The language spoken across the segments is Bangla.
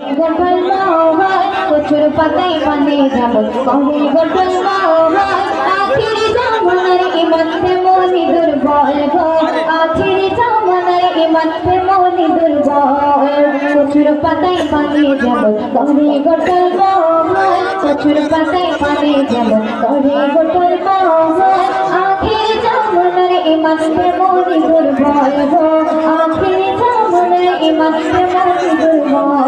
গঠন মহান কচুর পাতায় পানে যাব কবে গঠন মহান আখিরি জামানার ইমান তেমনি দুর্বল গো আখিরি জামানার ইমান তেমনি দুর্বল কচুর পাতায় পানে যাব কবে গঠন মহান কচুর পাতায় পানে যাব কবে গঠন মহান আখিরি জামানার ইমান তেমনি দুর্বল গো আখিরি জামানার ইমান তেমনি দুর্বল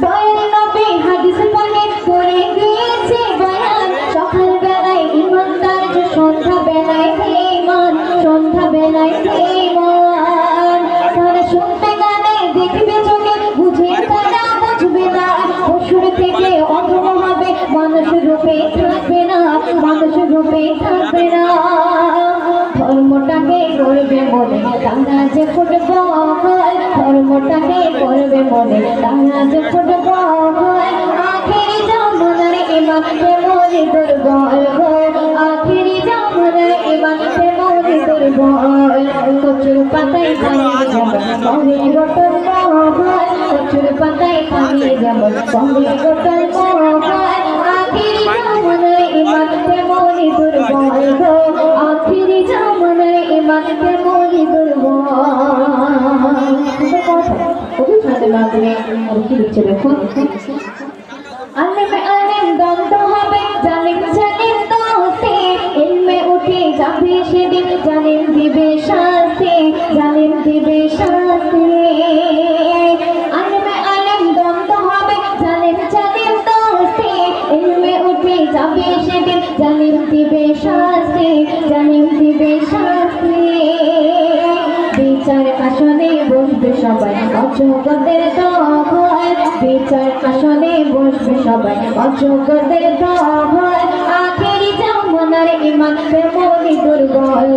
দয়াল নবী হাদিস পানে করে দিয়েছে বয়ান সকাল বেলায় ইমানদার যে সন্ধ্যা বেলায় ঈমান সন্ধ্যা বেলায় ঈমান তারা শুনতে গানে দেখবে চোখে বুঝে তারা বুঝবে না পশুর থেকে অধম হবে মানুষ রূপে থাকবে না মানুষ রূপে থাকবে না ধর্মটাকে করবে মনে তারা যে ফুটবল ধর্মটাকে করবে মনে তারা যে ফুটবল আখেরি জামানার ইমান তেমনি দুর্বল গো আখেরি জামানার ইমান তেমনি দুর্বল কচুর পাতায় পানিয়ে যেমন কবে গঠন মহান কচুর পাতায় পানিয়ে যেমন কবে গঠন মহান আখেরি জামানার ইমান তেমনি দুর্বল গো আখেরি জামানার ইমান তেমনি দুর্বল আলেম দ্বন্দ্ব হবে জালিম জালিম দোষে ইলমে উঠে যাবে সেদিন জালিম দিবে শাস্তি জালিম দিবে শাস্তি আলেম দ্বন্দ্ব হবে জালিম জালিম দোষে ইলমে উঠে যাবে সেদিন জালিম দিবে শাস্তি জালিম দিবে শাস্তি বিচার আসনে বসবে সবাই অযোগ্যদের দল বিচার আসনে বসবে সবাই অযোগ্যদের দল আখেরি জামানার ইমান তেমনি দুর্বল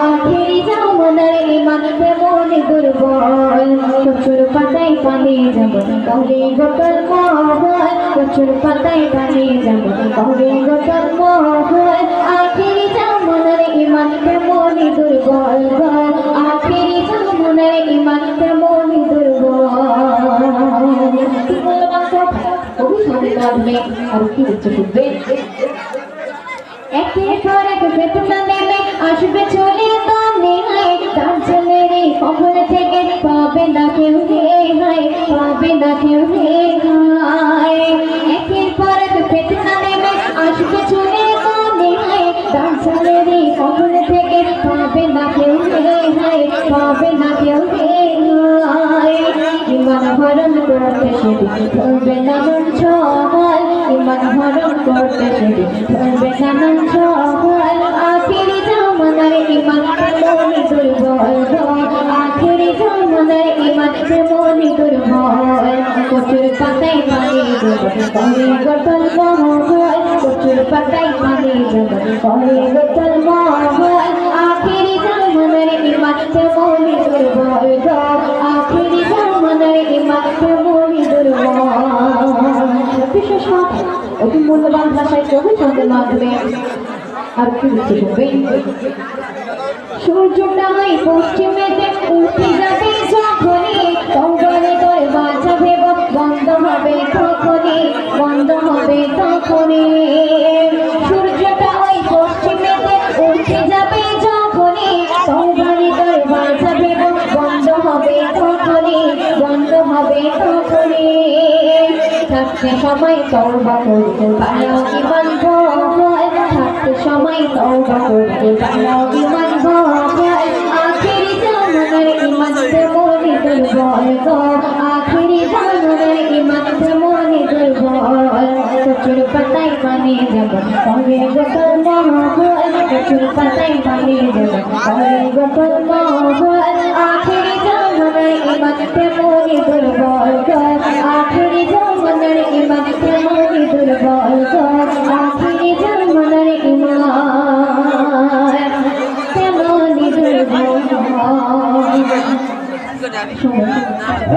আখেরি জামানার ইমান তেমনি দুর্বল কচুর পাতায় পানি যেমন কবে গঠন মহান কচুর পাতায় পানি যেমন কবে গঠন মহান আখেরি জামানার ইমান তেমনি দুর্বল আখেরি জামানার ইমান তেমনি দুর্বল আর কি হচ্ছে শুনবে একের পর এক বেতনা নেমে আসবে চলে দামে হায় তার ছেলের এই খবর থেকে পাবে না কেউ হায় পাবে না কেউ হায় একের পর এক বেতনা নেমে আসবে চলে দামে হায় তার ছেলের এই খবর থেকে পাবে না কেউ হায় পাবে না কেউ হায় ইমান হরণ করতে সেদিন ধরবে না মন ছল ইমান হরণ করতে সেদিন ধরবে না মন ছল আখেরি জামানার ইমান তেমনি দুর্বল আখেরি জামানার ইমান তেমনি দুর্বল কচুর পাতায় পানি যেমন করে গঠন মহান কচুর পাতায় পানি যেমন করে গঠন মহান আখেরি জামানার ইমান তেমনি দুর্বল আখেরি জামানার ইমান তেমনি দুর্বল বিশেষ কথা অতি মূল্যবান ভাষায় কবি ছন্দের মাধ্যমে আর কি লিখে হবে সূর্যটাই পশ্চিমেতে উঠে যাবে যখনই তঙ্গরে তোর বাঁচা ভেব বন্ধ হবে তখনই বন্ধ হবে তখনই সূর্যটা ওই পশ্চিমেতে উঠে যাবে যখনই তঙ্গরে তোর বাঁচা ভেব বন্ধ হবে তখনই বন্ধ হবে তখনই থাকতে সময় তওবা করতে পারো ইমান ভয় থাকতে সময় তওবা করতে পারো ইমান ভয় আখেরি জামানার ইমান তেমনি দুর্বল আখেরি জামানার ইমান তেমনি দুর্বল কচুর পাতায় পানি যেমন কবে গঠন মহান কচুর পাতায় পানি যেমন কবে গঠন মহান আখেরি জামানার ইমান তেমনি দুর্বল আখেরি জামানার ইমান